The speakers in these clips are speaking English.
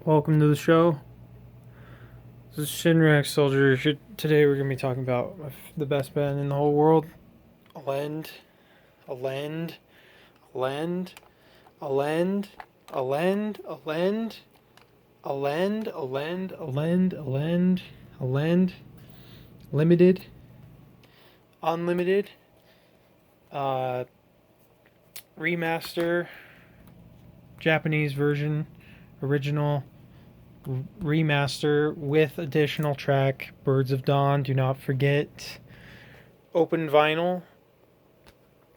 Welcome to the show. This is Shinrak Soldier. Today we're going to be talking about the best band in the whole world. Elend. Elend. Elend. Elend. Elend. Elend. Elend. Elend. Elend. Elend. Elend. Limited. Unlimited. Remaster. Japanese version. Original. Remaster with additional track Birds of Dawn. Do not forget. Open vinyl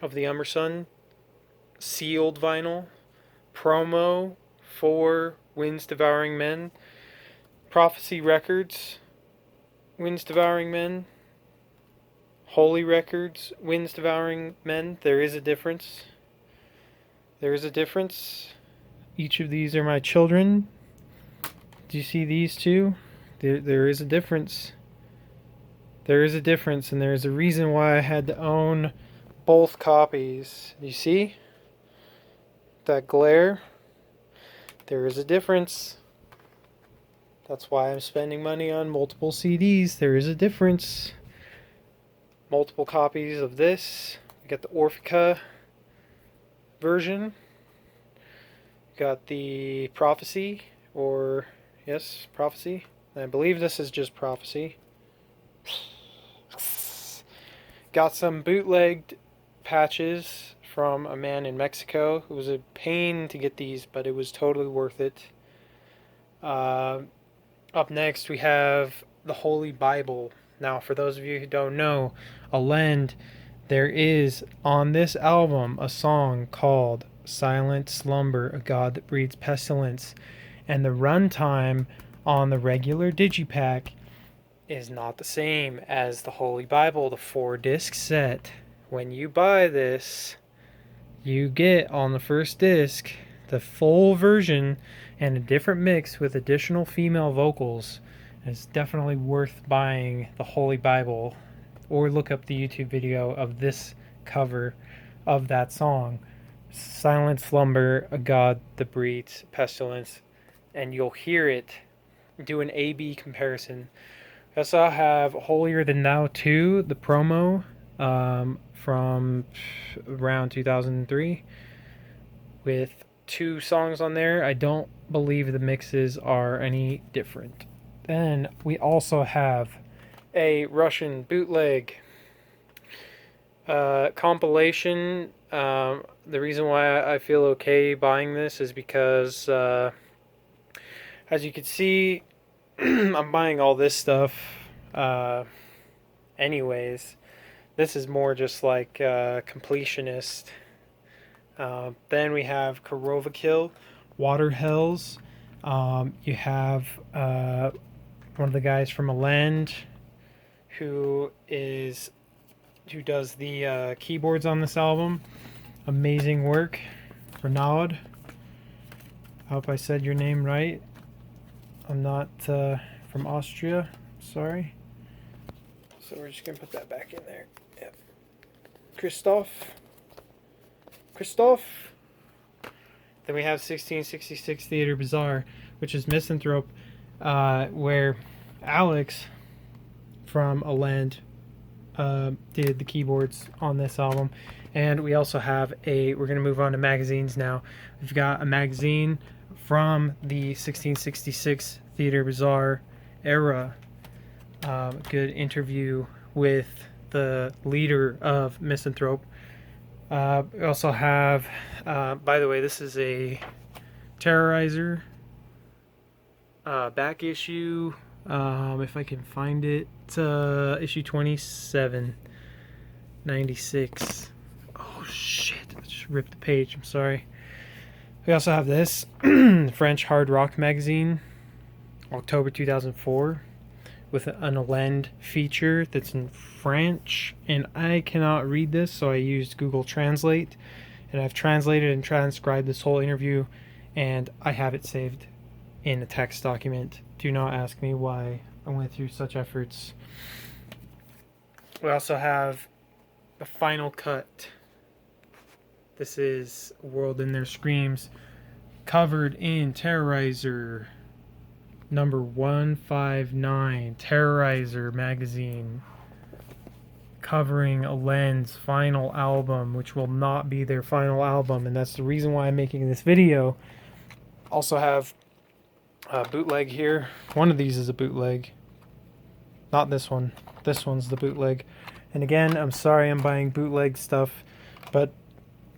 of the Emerson. Sealed vinyl. Promo for Winds Devouring Men. Prophecy Records. Winds Devouring Men. Holy Records. Winds Devouring Men. There is a difference. There is a difference. Each of these are my children. Do you see these two? There is a difference. There is a difference, and there is a reason why I had to own both copies. You see? That glare? There is a difference. That's why I'm spending money on multiple CDs. There is a difference. Multiple copies of this. We got the Orphica version. We got the Prophecy, or... yes, Prophecy. I believe this is just Prophecy. Got some bootlegged patches from a man in Mexico. It was a pain to get these, but it was totally worth it. Up next, we have the Holy Bible. Now, for those of you who don't know, Elend, there is on this album a song called Silent Slumber, a God That Breeds Pestilence. And the runtime on the regular Digipack is not the same as the Holy Bible, the 4-disc set. When you buy this, you get on the first disc the full version and a different mix with additional female vocals. It's definitely worth buying the Holy Bible, or look up the YouTube video of this cover of that song, Silent Slumber, a God That Breeds Pestilence. And you'll hear it. Do an A-B comparison. I also have Holier Than Thou 2, the promo from around 2003, with 2 songs on there. I don't believe the mixes are any different. Then we also have a Russian bootleg compilation. The reason why I feel okay buying this is because... as you can see, I'm buying all this stuff anyways. This is more just like completionist. Then we have Korova Kill, Water Hells. You have one of the guys from Elend who does the keyboards on this album. Amazing work. Renaud. I hope I said your name right. I'm not from Austria, sorry. So we're just going to put that back in there. Yep. Christoph. Then we have 1666 Theater Bazaar, which is Misanthrope, where Alex from Elend did the keyboards on this album. And we also have we're going to move on to magazines now. We've got a magazine from the 1666 Theater Bazaar era. Good interview with the leader of Misanthrope. We also have, by the way, this is a Terrorizer back issue. If I can find it, issue 2796. Oh shit! I just ripped the page. I'm sorry. We also have this French hard rock magazine, October 2004, with an Elend feature that's in French, and I cannot read this, so I used Google Translate, and I've translated and transcribed this whole interview, and I have it saved in a text document. Do not ask me why I went through such efforts. We also have the final cut. This is World in Their Screams, covered in Terrorizer number 159, Terrorizer magazine, covering Elend's final album, which will not be their final album, and that's the reason why I'm making this video. Also have a bootleg here. One of these is a bootleg. Not this one. This one's the bootleg. And again, I'm sorry I'm buying bootleg stuff, but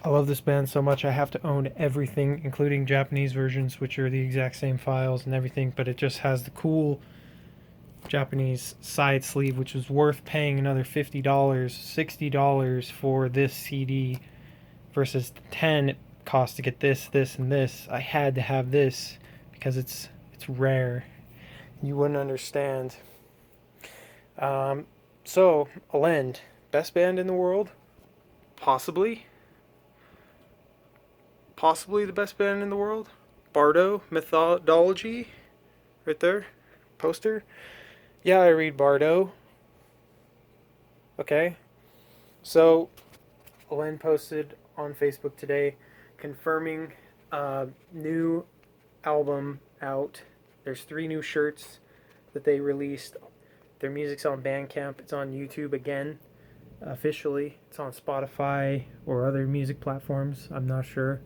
I love this band so much I have to own everything, including Japanese versions, which are the exact same files and everything, but it just has the cool Japanese side sleeve, which was worth paying another $50, $60 for this CD versus $10 it cost to get this, and this. I had to have this because it's rare. You wouldn't understand. So, Elend, best band in the world? Possibly the best band in the world. Bardo, Methodology, right there, poster. Yeah, I read Bardo. Okay. So, Elend posted on Facebook today confirming new album out. There's 3 new shirts that they released. Their music's on Bandcamp. It's on YouTube again, officially. It's on Spotify or other music platforms. I'm not sure.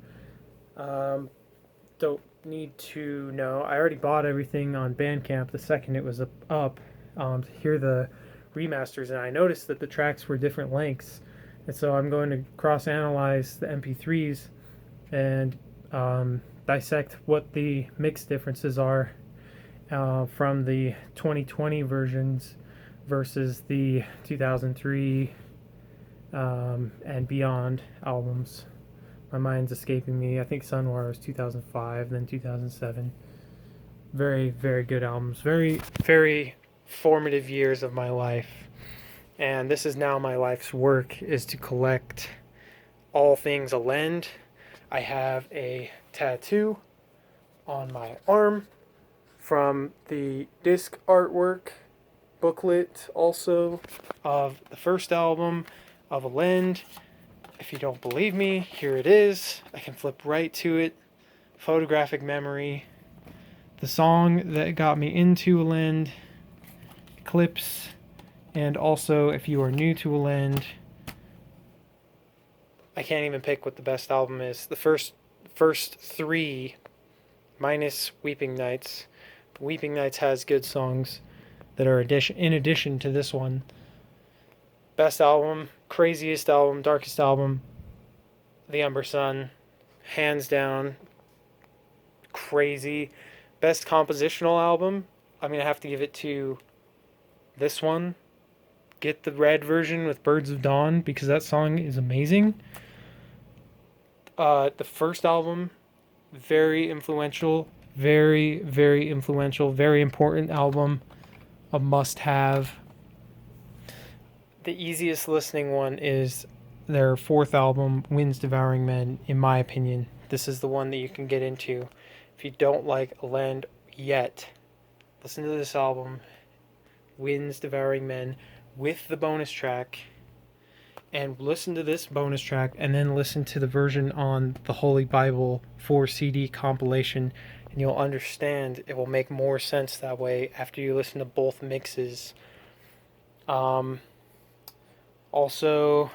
Don't need to know. I already bought everything on Bandcamp the second it was up to hear the remasters, and I noticed that the tracks were different lengths, and so I'm going to cross-analyze the MP3s and dissect what the mix differences are from the 2020 versions versus the 2003 and beyond albums. My mind's escaping me. I think Sunwar was 2005, then 2007. Very, very good albums. Very, very formative years of my life. And this is now my life's work, is to collect all things Elend. I have a tattoo on my arm from the disc artwork booklet also of the first album of Elend. If you don't believe me, here it is. I can flip right to it. Photographic memory. The song that got me into Elend, clips, and also if you are new to Elend, I can't even pick what the best album is. The first 3, minus Weeping Nights. Weeping Nights has good songs that are in addition to this one. Best album, craziest album, darkest album, The Umber Sun, hands down, crazy. Best compositional album, I'm going to have to give it to this one. Get the red version with Birds of Dawn, because that song is amazing. The first album, very influential, very, very influential, very important album, a must-have. The easiest listening one is their 4th album, Winds Devouring Men, in my opinion. This is the one that you can get into. If you don't like Elend yet, listen to this album, Winds Devouring Men, with the bonus track, and listen to this bonus track, and then listen to the version on the Holy Bible 4 CD compilation, and you'll understand. It will make more sense that way after you listen to both mixes. Also,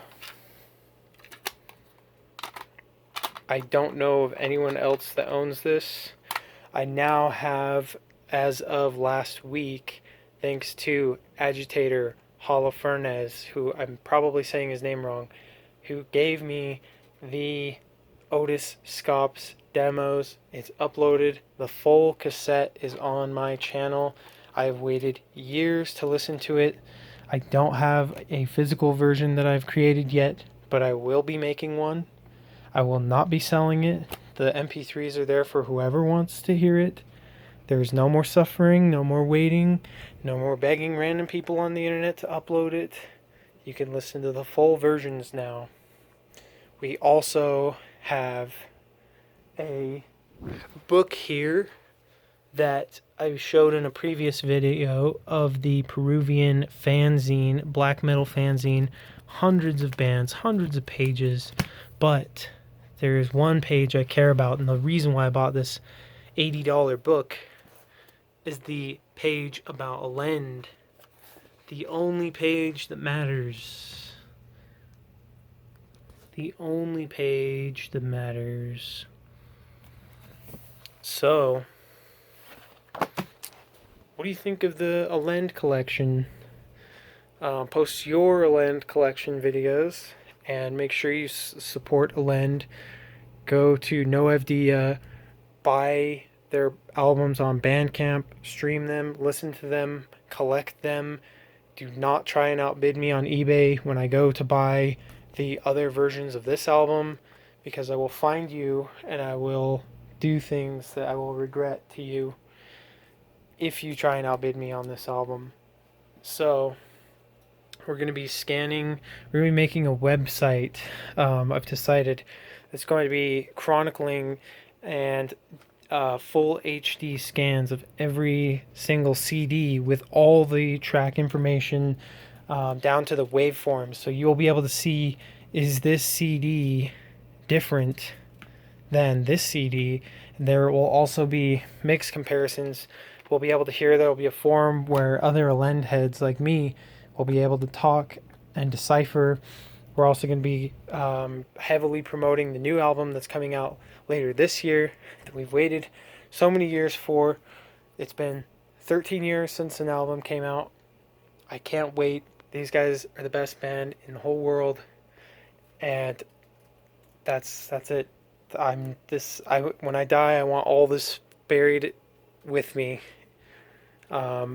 I don't know of anyone else that owns this. I now have, as of last week, thanks to Agitator Holofernes, who I'm probably saying his name wrong, who gave me the Otis Scops demos. It's uploaded. The full cassette is on my channel. I've waited years to listen to it. I don't have a physical version that I've created yet, but I will be making one. I will not be selling it. The MP3s are there for whoever wants to hear it. There's no more suffering, no more waiting, no more begging random people on the internet to upload it. You can listen to the full versions now. We also have a book here that I showed in a previous video of the Peruvian fanzine, black metal fanzine, hundreds of bands, hundreds of pages, but there is one page I care about, and the reason why I bought this $80 book is the page about Elend. The only page that matters. The only page that matters. So, what do you think of the Elend Collection? Post your Elend Collection videos, and make sure you support Elend. Go to NoFD, buy their albums on Bandcamp, stream them, listen to them, collect them. Do not try and outbid me on eBay when I go to buy the other versions of this album, because I will find you and I will do things that I will regret to you if you try and outbid me on this album. So, we're going to be scanning, we're going to be making a website, I've decided. It's going to be chronicling and full HD scans of every single CD with all the track information, down to the waveforms. So you'll be able to see, is this CD different than this CD? There will also be mix comparisons. We'll be able to hear, there will be a forum where other Elend heads like me will be able to talk and decipher. We're also going to be heavily promoting the new album that's coming out later this year that we've waited so many years for. It's been 13 years since an album came out. I can't wait. These guys are the best band in the whole world, and that's it. When I die, I want all this buried with me. Yeah.